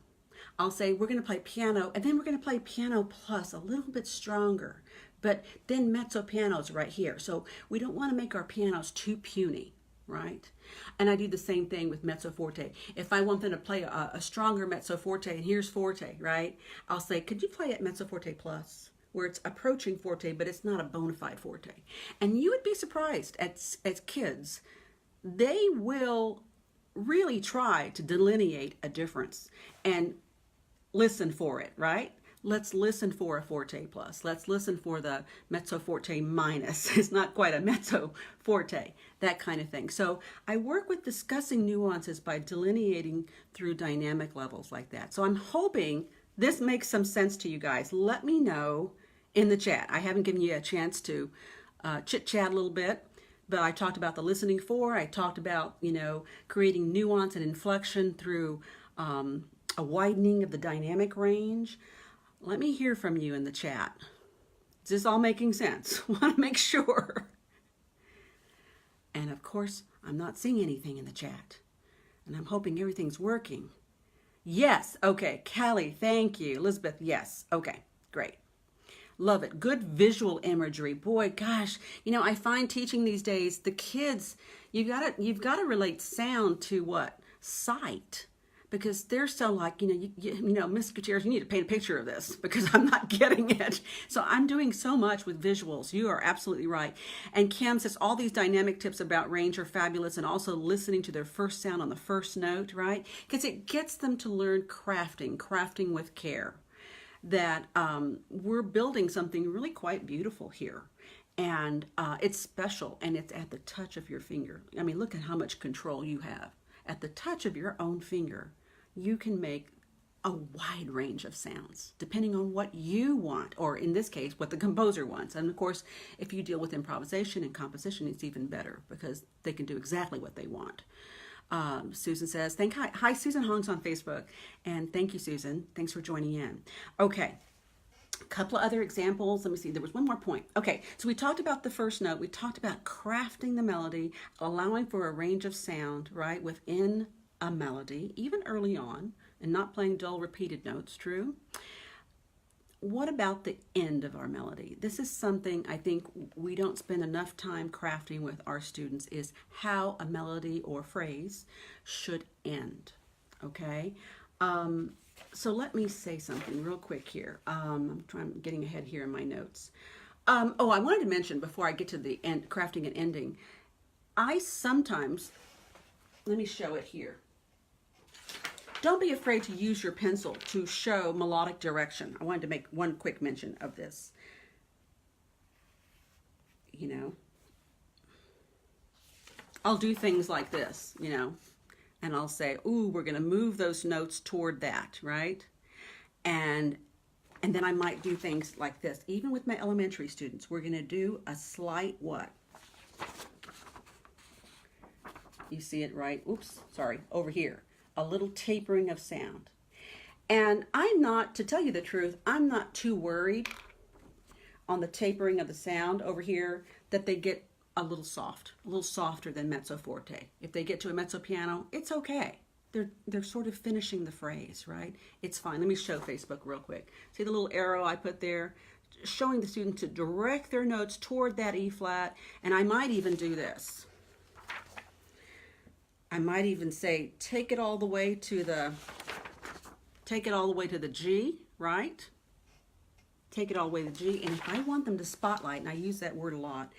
I'll say we're going to play piano, and then we're going to play piano plus a little bit stronger. But then mezzo piano's right here. So we don't want to make our pianos too puny, right? And I do the same thing with mezzo forte. If I want them to play a stronger mezzo forte, and here's forte, right? I'll say, could you play it mezzo forte plus? Where it's approaching forte, but it's not a bona fide forte. And you would be surprised as kids, they will really try to delineate a difference and listen for it, right? Let's listen for a forte plus. Let's listen for the mezzo forte minus. It's not quite a mezzo forte, that kind of thing. So I work with discussing nuances by delineating through dynamic levels like that. So I'm hoping this makes some sense to you guys. Let me know in the chat. I haven't given you a chance to chit-chat a little bit, but I talked about the listening for. I talked about, creating nuance and inflection through a widening of the dynamic range. Let me hear from you in the chat. Is this all making sense? Want to make sure. And of course, I'm not seeing anything in the chat, and I'm hoping everything's working. Yes. Okay. Callie, thank you. Elizabeth, yes. Okay. Great. Love it. Good visual imagery. Boy, gosh, I find teaching these days, the kids, you've got to relate sound to what? Sight. Because they're so like, Miss Gutierrez, you need to paint a picture of this because I'm not getting it. So I'm doing so much with visuals. You are absolutely right. And Kim says all these dynamic tips about range are fabulous, and also listening to their first sound on the first note, right? Because it gets them to learn crafting with care. That we're building something really quite beautiful here. And it's special, and it's at the touch of your finger. I mean, look at how much control you have. At the touch of your own finger, you can make a wide range of sounds, depending on what you want, or in this case, what the composer wants. And of course, if you deal with improvisation and composition, it's even better because they can do exactly what they want. Susan says, hi, Susan Hong's on Facebook. And thank you, Susan. Thanks for joining in. Okay. A couple of other examples. Let me see. There was one more point. Okay. So we talked about the first note. We talked about crafting the melody, allowing for a range of sound, right, within a melody, even early on, and not playing dull repeated notes. True. what about the end of our melody? This is something I think we don't spend enough time crafting with our students, is how a melody or phrase should end, okay? So let me say something real quick here. I'm getting ahead here in my notes. Oh, I wanted to mention before I get to the end, crafting and ending, I sometimes, let me show it here. Don't be afraid to use your pencil to show melodic direction. I wanted to make one quick mention of this. You know, I'll do things like this, you know, and I'll say, ooh, we're going to move those notes toward that, right? And then I might do things like this. Even with my elementary students, we're going to do a slight what? You see it, right? Oops, sorry, over here. A little tapering of sound. And I'm not, to tell you the truth, I'm not too worried on the tapering of the sound over here that they get a little soft, a little softer than mezzo forte. If they get to a mezzo piano, it's okay. They're sort of finishing the phrase, right? It's fine. Let me show Facebook real quick. See the little arrow I put there? Showing the student to direct their notes toward that E flat, and I might even do this. I might even say, take it all the way to the G, right? Take it all the way to the G. And if I want them to spotlight, and I use that word a lot,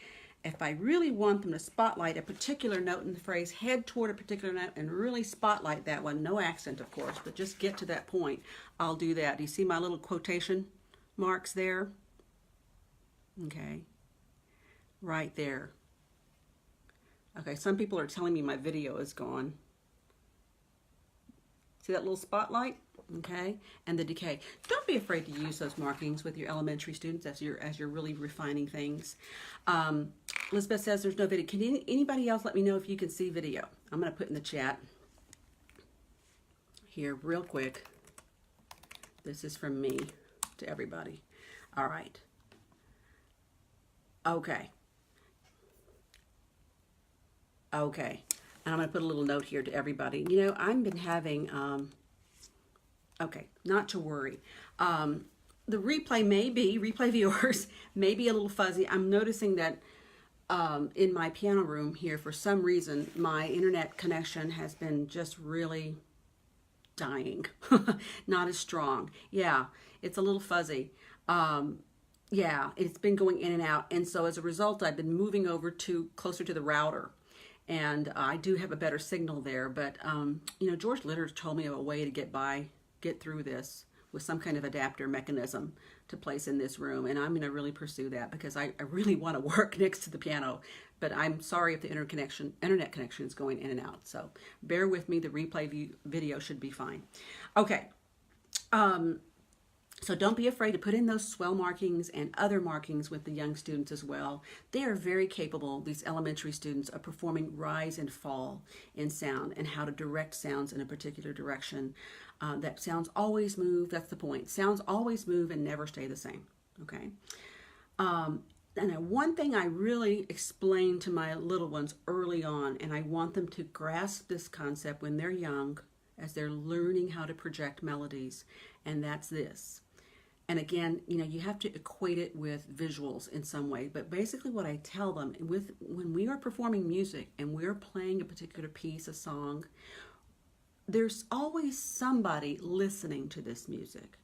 if I really want them to spotlight a particular note in the phrase, head toward a particular note and really spotlight that one, no accent of course, but just get to that point, I'll do that. Do you see my little quotation marks there? Okay, right there. Okay, some people are telling me my video is gone. See that little spotlight? Okay, and the decay. Don't be afraid to use those markings with your elementary students as you're really refining things. Elizabeth says there's no video. Can anybody else let me know if you can see video? I'm going to put in the chat here real quick. This is from me to everybody. All right. Okay. Okay, and I'm going to put a little note here to everybody. You know, I've been having, okay, not to worry. The replay viewers may be a little fuzzy. I'm noticing that in my piano room here, for some reason, my internet connection has been just really dying, not as strong. Yeah, it's a little fuzzy. Yeah, it's been going in and out, and so as a result, I've been moving over to closer to the router. And I do have a better signal there, but you know, George Litter told me of a way to get through this with some kind of adapter mechanism to place in this room, and I'm going to really pursue that because I really want to work next to the piano, but I'm sorry if the internet connection is going in and out. So bear with me. The replay video should be fine. Okay. So don't be afraid to put in those swell markings and other markings with the young students as well. They are very capable, these elementary students, of performing rise and fall in sound and how to direct sounds in a particular direction. That sounds always move, that's the point. Sounds always move and never stay the same, okay? And one thing I really explain to my little ones early on, and I want them to grasp this concept when they're young, as they're learning how to project melodies, and that's this. And again, you know, you have to equate it with visuals in some way, but basically what I tell them, when we are performing music and we're playing a particular piece, a song, there's always somebody listening to this music.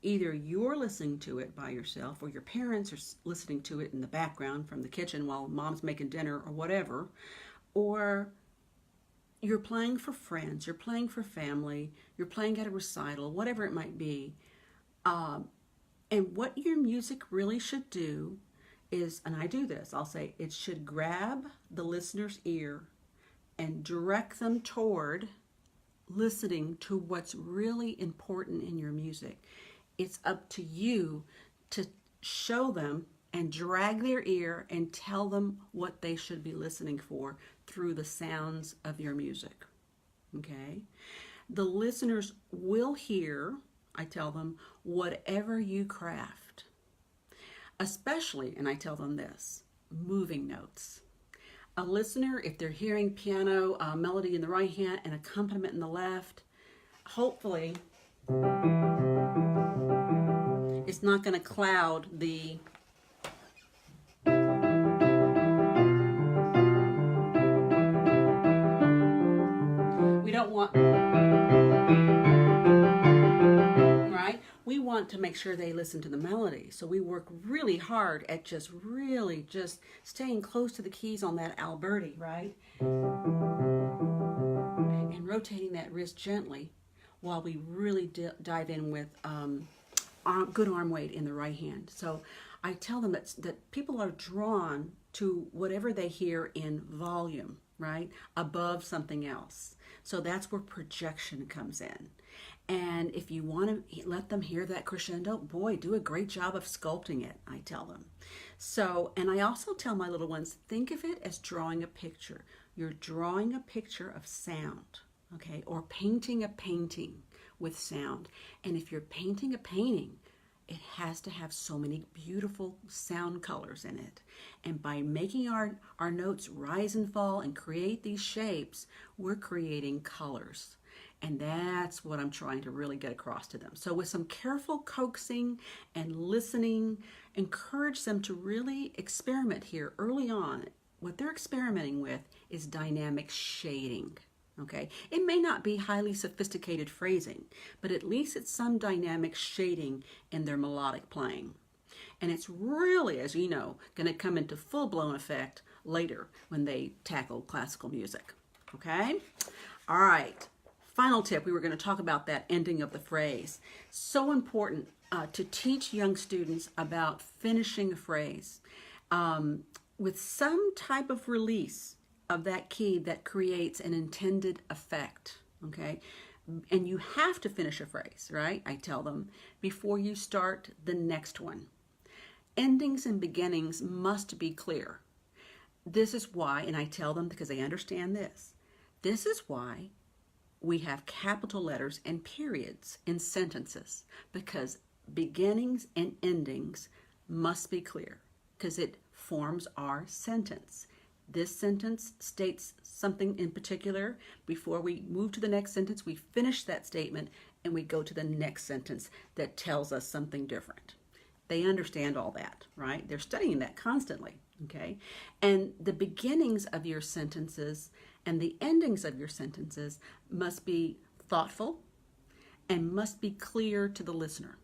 Either you're listening to it by yourself, or your parents are listening to it in the background from the kitchen while mom's making dinner or whatever, or you're playing for friends, you're playing for family, you're playing at a recital, whatever it might be. And what your music really should do is, and I do this, I'll say it should grab the listener's ear and direct them toward listening to what's really important in your music. It's up to you to show them and drag their ear and tell them what they should be listening for through the sounds of your music, okay? The listeners will hear, I tell them, whatever you craft, especially, and I tell them this, moving notes. A listener, if they're hearing piano melody in the right hand and accompaniment in the left, hopefully it's it's not going to cloud the we don't want, right? We want to make sure they listen to the melody. So we work really hard at just really just staying close to the keys on that Alberti, right? And rotating that wrist gently while we really dive in with good arm weight in the right hand. So I tell them that people are drawn to whatever they hear in volume, right? Above something else. So that's where projection comes in. And if you want to let them hear that crescendo, boy, do a great job of sculpting it, I tell them. So, and I also tell my little ones, think of it as drawing a picture. You're drawing a picture of sound, okay? Or painting a painting with sound. And if you're painting a painting, it has to have so many beautiful sound colors in it. And by making our notes rise and fall and create these shapes, we're creating colors. And that's what I'm trying to really get across to them. So with some careful coaxing and listening, encourage them to really experiment here early on. What they're experimenting with is dynamic shading. Okay, it may not be highly sophisticated phrasing, but at least it's some dynamic shading in their melodic playing. And it's really, as you know, going to come into full-blown effect later when they tackle classical music. Okay? All right. Final tip, we were going to talk about that ending of the phrase. So important to teach young students about finishing a phrase with some type of release of that key that creates an intended effect, okay? And you have to finish a phrase, right? I tell them, before you start the next one. Endings and beginnings must be clear. This is why, and I tell them because they understand this, this is why we have capital letters and periods in sentences, because beginnings and endings must be clear, because it forms our sentence. This sentence states something in particular. Before we move to the next sentence, we finish that statement and we go to the next sentence that tells us something different. They understand all that, right? They're studying that constantly, okay? And the beginnings of your sentences and the endings of your sentences must be thoughtful and must be clear to the listener.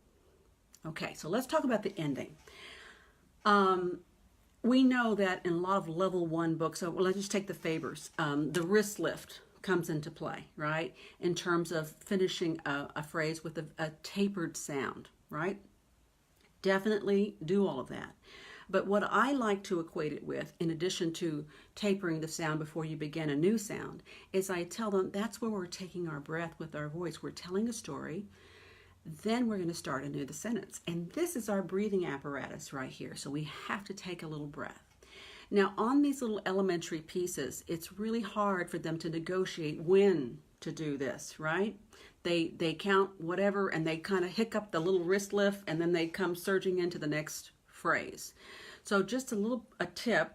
Okay, so let's talk about the ending. We know that in a lot of level 1 books, so let's just take the Fabers, the wrist lift comes into play, right? In terms of finishing a phrase with a tapered sound, right? Definitely do all of that. But what I like to equate it with, in addition to tapering the sound before you begin a new sound, is I tell them that's where we're taking our breath with our voice. We're telling a story. Then we're going to start a new sentence. And this is our breathing apparatus right here. So we have to take a little breath. Now, on these little elementary pieces, it's really hard for them to negotiate when to do this, right? They count whatever and they kind of hiccup the little wrist lift and then they come surging into the next phrase. So just a tip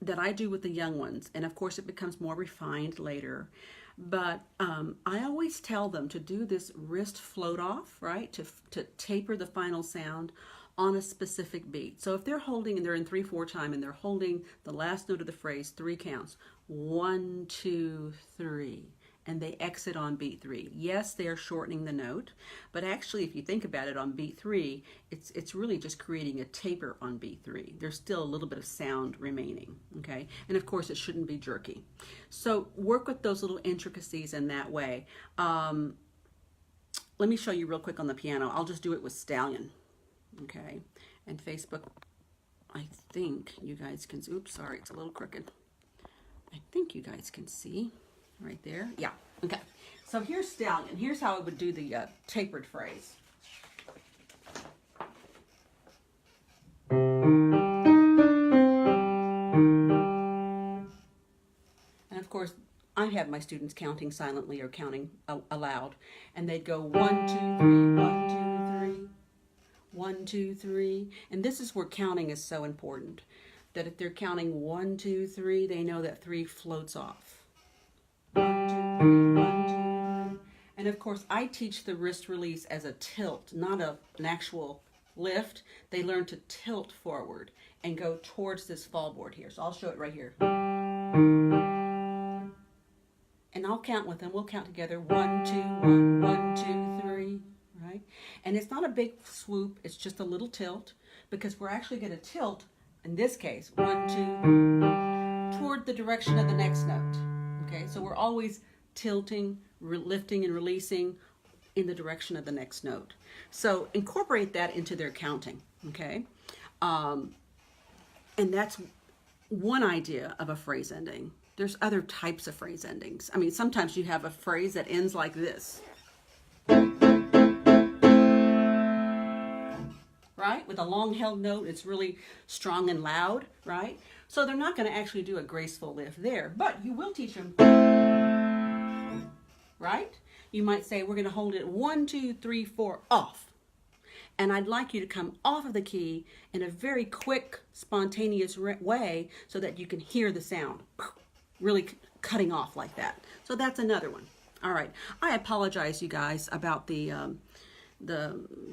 that I do with the young ones, and of course it becomes more refined later, but I always tell them to do this wrist float off, right? To taper the final sound on a specific beat. So if they're holding, and they're in 3/4 time, and they're holding the last note of the phrase 3 counts, 1, 2, 3, and they exit on beat 3. Yes, they are shortening the note, but actually if you think about it, on beat 3, it's really just creating a taper on beat 3. There's still a little bit of sound remaining, okay? And of course it shouldn't be jerky. So work with those little intricacies in that way. Let me show you real quick on the piano. I'll just do it with Stallion, okay? And Facebook, I think you guys can, oops, sorry, it's a little crooked. I think you guys can see. Right there. Yeah. Okay. So here's Stallion. Here's how I would do the tapered phrase. And of course, I have my students counting silently or counting aloud. And they'd go 1, 2, 3, 1, 2, 3, 1, 2, 3. And this is where counting is so important. That if they're counting 1, 2, 3, they know that 3 floats off. 1, 2, 3, 1, 2, 3. And of course, I teach the wrist release as a tilt, not an actual lift, they learn to tilt forward and go towards this fall board here. So I'll show it right here. And I'll count with them. We'll count together. 1, 2, 1, 1, 2, 3, right? And it's not a big swoop. It's just a little tilt, because we're actually going to tilt, in this case, 1, 2, toward the direction of the next note. Okay, so we're always tilting, lifting, and releasing in the direction of the next note. So incorporate that into their counting, okay? And that's one idea of a phrase ending. There's other types of phrase endings. I mean, sometimes you have a phrase that ends like this. Right? With a long held note, it's really strong and loud, right? So they're not going to actually do a graceful lift there, but you will teach them, right? You might say, we're going to hold it 1, 2, 3, 4, off. And I'd like you to come off of the key in a very quick, spontaneous way so that you can hear the sound really cutting off like that. So that's another one. All right. I apologize, you guys, about the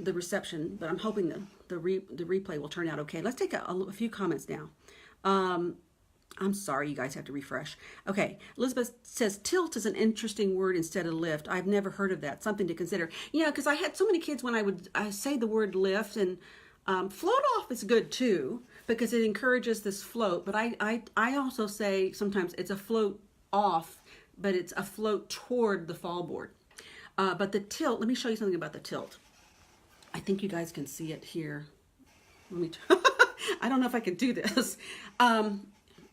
reception, but I'm hoping the replay will turn out okay. Let's take a few comments now. I'm sorry, you guys have to refresh. Okay, Elizabeth says tilt is an interesting word instead of lift. I've never heard of that. Something to consider. Yeah, because I had so many kids when I say the word lift, and float off is good too, because it encourages this float. But I also say sometimes it's a float off, but it's a float toward the fall board. But the tilt, let me show you something about the tilt. I think you guys can see it here. Let me I don't know if I can do this.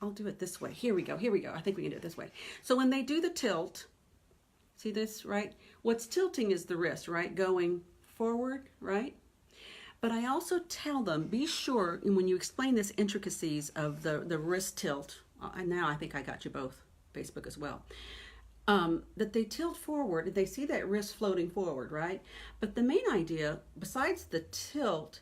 I'll do it this way. Here we go. Here we go. I think we can do it this way. So when they do the tilt, see this, right? What's tilting is the wrist, right? Going forward, right? But I also tell them, be sure, and when you explain this intricacies of the wrist tilt, and now I think I got you both, Facebook as well, that they tilt forward. They see that wrist floating forward, right? But the main idea, besides the tilt,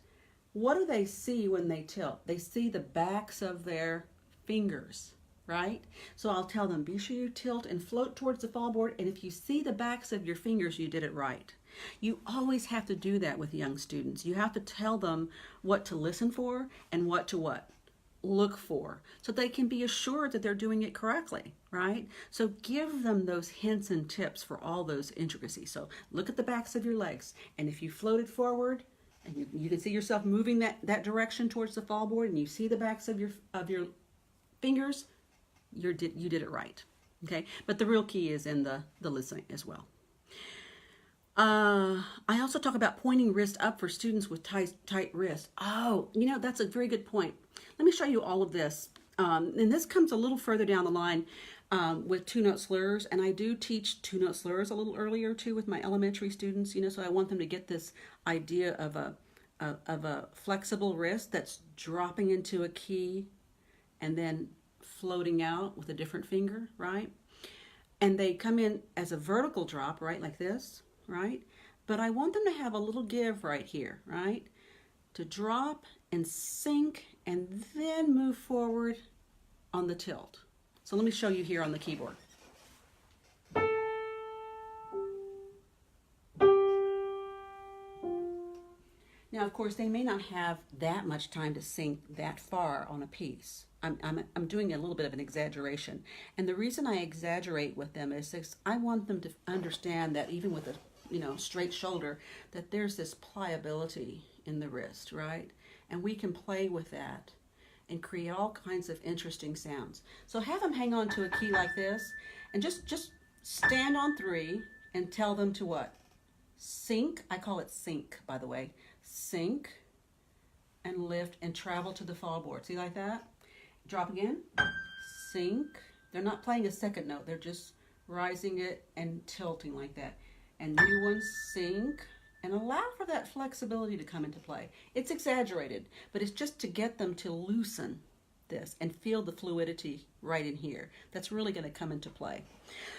what do they see when they tilt? They see the backs of their fingers, right? So I'll tell them, be sure you tilt and float towards the fall board, and if you see the backs of your fingers, you did it right. You always have to do that with young students. You have to tell them what to listen for and what to look for, so they can be assured that they're doing it correctly, right? So give them those hints and tips for all those intricacies. So look at the backs of your legs, and if you floated forward, and you can see yourself moving that direction towards the fall board, and you see the backs of your fingers, you did it right. Okay, but the real key is in the listening as well. I also talk about pointing wrist up for students with tight wrist. Oh, that's a very good point. Let me show you all of this. And this comes a little further down the line with two-note slurs, and I do teach two-note slurs a little earlier too with my elementary students. So I want them to get this idea of a flexible wrist that's dropping into a key and then floating out with a different finger, right? And they come in as a vertical drop, right, like this, right? But I want them to have a little give right here, right? To drop and sink and then move forward on the tilt. So let me show you here on the keyboard. Now, of course, they may not have that much time to sink that far on a piece. I'm doing a little bit of an exaggeration. And the reason I exaggerate with them is I want them to understand that even with a straight shoulder, that there's this pliability in the wrist, right? And we can play with that and create all kinds of interesting sounds. So have them hang on to a key like this, and just stand on 3 and tell them to what? Sink. I call it sink, by the way. Sink and lift and travel to the fall board. See, like that? Drop again. Sink. They're not playing a second note. They're just rising it and tilting like that. And new one, sink, and allow for that flexibility to come into play. It's exaggerated, but it's just to get them to loosen this and feel the fluidity right in here. That's really going to come into play.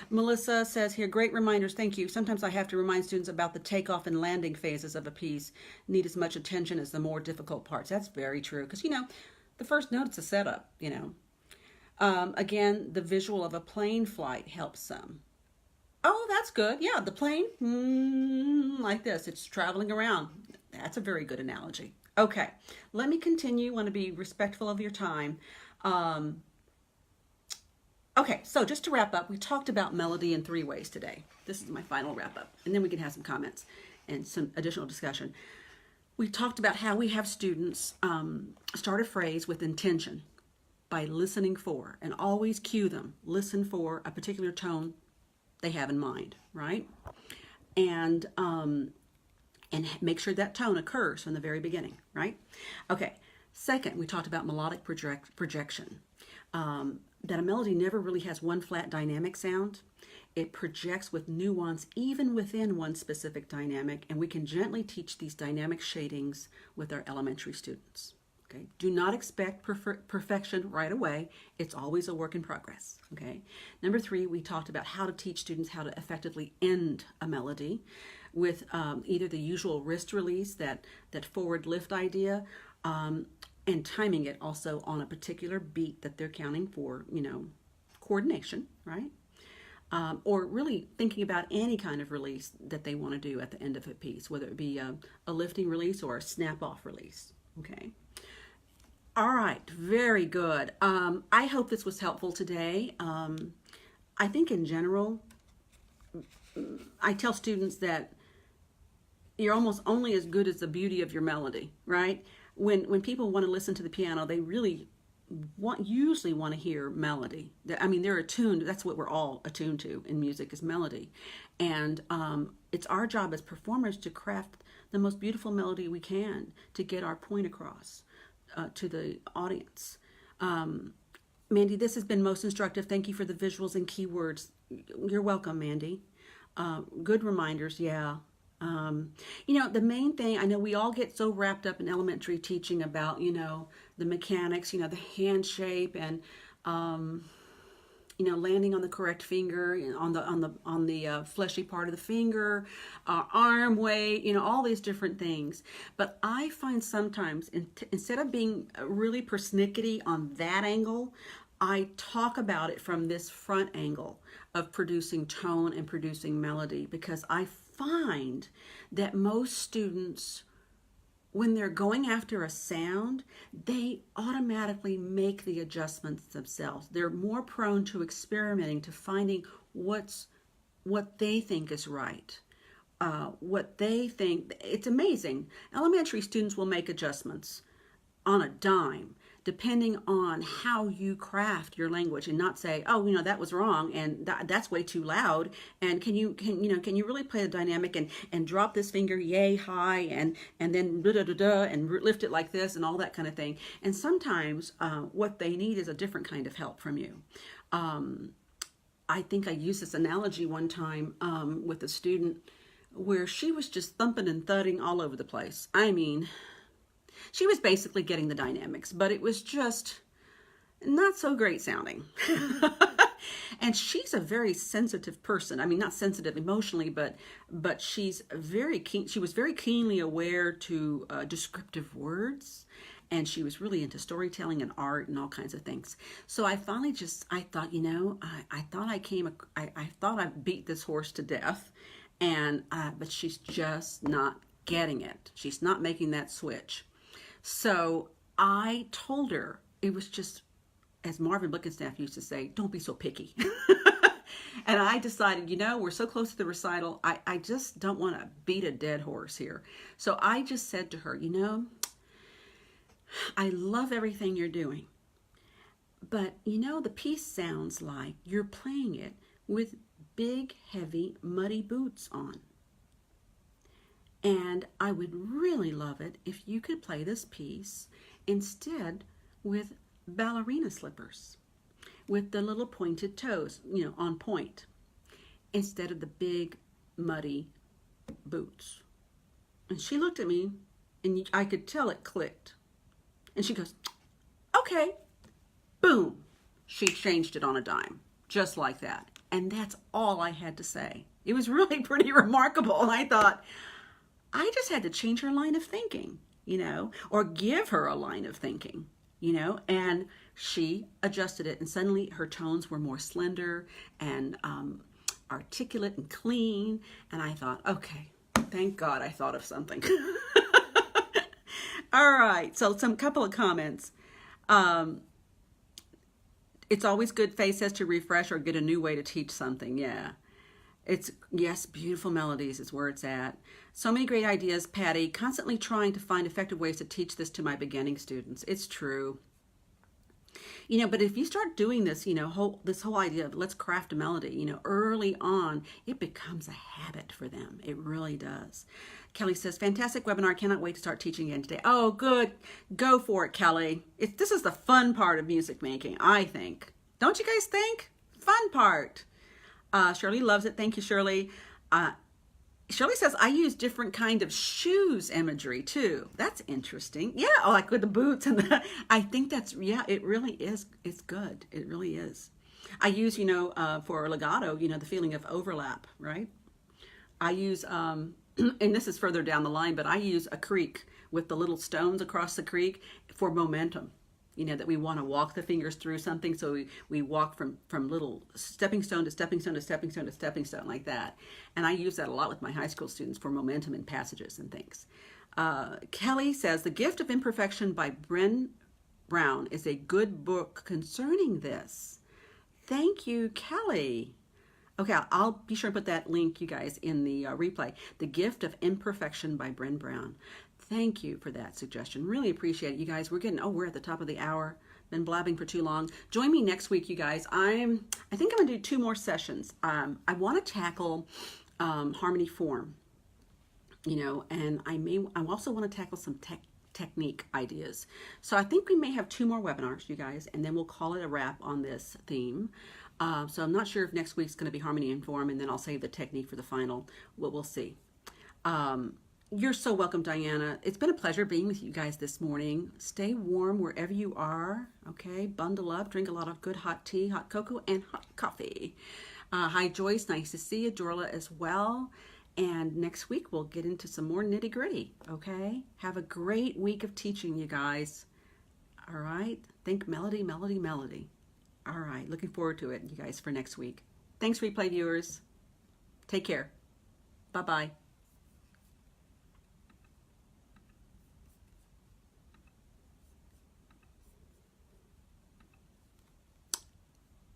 Melissa says here, great reminders, thank you. Sometimes I have to remind students about the takeoff and landing phases of a piece. Need as much attention as the more difficult parts. That's very true, because the first note is a setup, Again, the visual of a plane flight helps some. Oh, that's good. Yeah, the plane, like this. It's traveling around. That's a very good analogy. Okay, let me continue. Want to be respectful of your time. Okay, so just to wrap up, we talked about melody in 3 ways today. This is my final wrap up, and then we can have some comments and some additional discussion. We talked about how we have students start a phrase with intention by listening for, and always cue them. Listen for a particular tone they have in mind, right? And make sure that tone occurs from the very beginning, right? Okay. Second, we talked about melodic projection. That a melody never really has one flat dynamic sound. It projects with nuance even within one specific dynamic, and we can gently teach these dynamic shadings with our elementary students. Okay? Do not expect perfection right away. It's always a work in progress. Okay? Number 3, we talked about how to teach students how to effectively end a melody with either the usual wrist release, that forward lift idea, and timing it also on a particular beat that they're counting for, coordination, right? Or really thinking about any kind of release that they want to do at the end of a piece, whether it be a lifting release or a snap-off release, okay? All right, very good. I hope this was helpful today. I think in general, I tell students that you're almost only as good as the beauty of your melody, right? When people want to listen to the piano, they really usually want to hear melody. I mean, they're attuned. That's what we're all attuned to in music, is melody. And it's our job as performers to craft the most beautiful melody we can to get our point across to the audience. Mandy, this has been most instructive. Thank you for the visuals and keywords. You're welcome, Mandy. Good reminders, yeah. The main thing, I know we all get so wrapped up in elementary teaching about, the mechanics, the hand shape and, landing on the correct finger, on the fleshy part of the finger, arm weight, all these different things. But I find sometimes instead of being really persnickety on that angle, I talk about it from this front angle of producing tone and producing melody, because I find that most students, when they're going after a sound, they automatically make the adjustments themselves. They're more prone to experimenting, to finding what they think is right, what they think. It's amazing. Elementary students will make adjustments on a dime, depending on how you craft your language, and not say, oh, that was wrong, and that's way too loud, and can you really play the dynamic and drop this finger yay high and then da da da da and lift it like this and all that kind of thing. And sometimes what they need is a different kind of help from you. I think I used this analogy one time with a student where she was just thumping and thudding all over the place. I mean, she was basically getting the dynamics, but it was just not so great sounding. And she's a very sensitive person. I mean, not sensitive emotionally, but she's very keen. She was very keenly aware to descriptive words, and she was really into storytelling and art and all kinds of things. So I finally I thought, I thought I beat this horse to death, but she's just not getting it. She's not making that switch. So I told her, it was just, as Marvin Blickenstaff used to say, don't be so picky. And I decided, we're so close to the recital, I just don't want to beat a dead horse here. So I just said to her, I love everything you're doing, but the piece sounds like you're playing it with big, heavy, muddy boots on. And I would really love it if you could play this piece instead with ballerina slippers, with the little pointed toes, on point, instead of the big, muddy boots. And she looked at me, and I could tell it clicked. And she goes, okay, boom. She changed it on a dime, just like that. And that's all I had to say. It was really pretty remarkable. And I thought, I just had to change her line of thinking, or give her a line of thinking, and she adjusted it, and suddenly her tones were more slender and articulate and clean. And I thought, okay, thank God I thought of something. All right, so some couple of comments. It's always good, Faye says, to refresh or get a new way to teach something. Yeah. Yes, beautiful melodies is where it's at. So many great ideas, Patty. Constantly trying to find effective ways to teach this to my beginning students. It's true. But if you start doing this, this whole idea of let's craft a melody, early on, it becomes a habit for them. It really does. Kelly says, fantastic webinar. Cannot wait to start teaching again today. Oh, good. Go for it, Kelly. This is the fun part of music making, I think. Don't you guys think? Fun part. Shirley loves it. Thank you, Shirley. Shirley says, I use different kind of shoes imagery too. That's interesting. Yeah, like with the boots and I think it really is. It's good. It really is. I use, for legato, the feeling of overlap, right? I use, and this is further down the line, but I use a creek with the little stones across the creek for momentum. That we want to walk the fingers through something. So we walk from little stepping stone to stepping stone to stepping stone to stepping stone like that. And I use that a lot with my high school students for momentum in passages and things. Kelly says, The Gift of Imperfection by Brené Brown is a good book concerning this. Thank you, Kelly. Okay, I'll be sure to put that link, you guys, in the replay. The Gift of Imperfection by Brené Brown. Thank you for that suggestion. Really appreciate it, you guys. We're at the top of the hour. Been blabbing for too long. Join me next week, you guys. I think I'm gonna do 2 more sessions. I want to tackle harmony form, and I also want to tackle some technique ideas. So I think we may have 2 more webinars, you guys, and then we'll call it a wrap on this theme. So I'm not sure if next week's going to be harmony and form, and then I'll save the technique for the final. We'll see. You're so welcome, Diana. It's been a pleasure being with you guys this morning. Stay warm wherever you are, okay? Bundle up, drink a lot of good hot tea, hot cocoa, and hot coffee. Hi, Joyce. Nice to see you. Dorla as well. And next week, we'll get into some more nitty-gritty, okay? Have a great week of teaching, you guys. All right? Think melody, melody, melody. All right. Looking forward to it, you guys, for next week. Thanks, replay viewers. Take care. Bye-bye.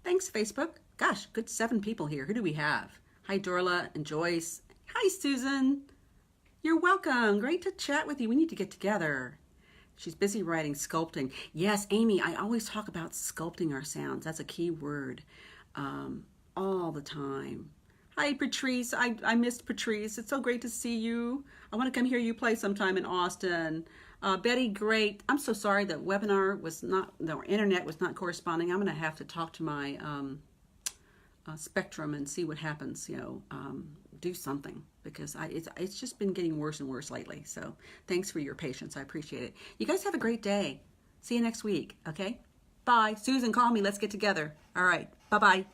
Thanks, Facebook. Gosh, good 7 people here. Who do we have? Hi, Dorla and Joyce. Hi, Susan. You're welcome. Great to chat with you. We need to get together. She's busy writing sculpting. Yes, Amy, I always talk about sculpting our sounds. That's a key word all the time. Hi, Patrice. I missed Patrice. It's so great to see you. I want to come hear you play sometime in Austin. Betty, great. I'm so sorry that the internet was not corresponding. I'm going to have to talk to my Spectrum and see what happens, do something, because it's just been getting worse and worse lately. So thanks for your patience. I appreciate it. You guys have a great day. See you next week. Okay. Bye. Susan, call me. Let's get together. All right. Bye-bye.